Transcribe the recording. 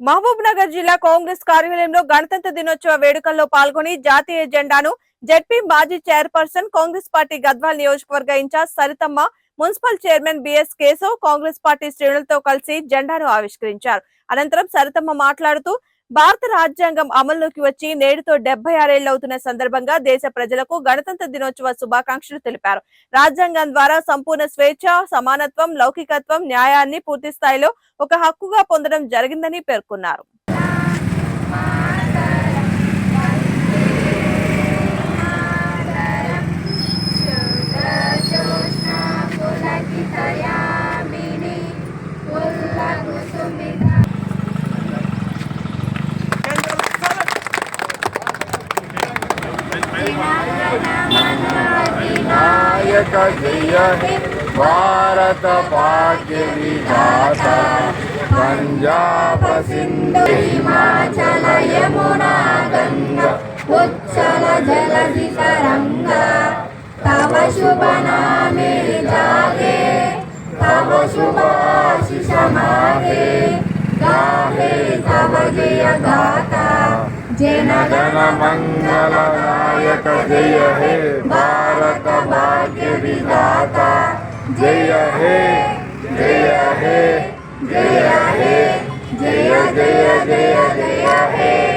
మహబూబ్ నగర్ జిల్లా కాంగ్రెస్ కార్యాలయంలో గణతంత్ర దినోత్సవ వేడుకల్లో పాల్గొని జాతీయ జెండాను జెడ్పీ మాజీ చైర్పర్సన్ కాంగ్రెస్ పార్టీ గద్వాల్ నియోజకవర్గ incharge Saritamma, municipal chairman BS Keshav Congress party శ్రేణులతో కలిసి జెండాను ఆవిష్కరించారు. అనంతరం సరితమ్మ మాట్లాడుతూ భారత రాజ్యాంగం అమల్లోకి వచ్చి నేడుతో 76 ఏళ్లవుతున్న సందర్భంగా దేశ ప్రజలకు గణతంత్ర దినోత్సవ శుభాకాంక్షలు తెలిపారు. రాజ్యాంగం ద్వారా సంపూర్ణ స్వేచ్ఛ, సమానత్వం, లౌకికత్వం, న్యాయాన్ని పూర్తి స్థాయిలో ఒక హక్కుగా పొందడం జరిగిందని పేర్కొన్నారు. नायक जय हे भारत भाग्य विधाता पंजाब सिंधु हिमाचल यमुना गंगा उच्चल जलधि तरंगा तव शुभ नामे जागे तव शुभ आशीष मागे गाहे तव जय गाथा जन गण मंगल नायक जय हे भारत भाग्य विधाता जय हे जय हे जय हे जय जय जय जय हे।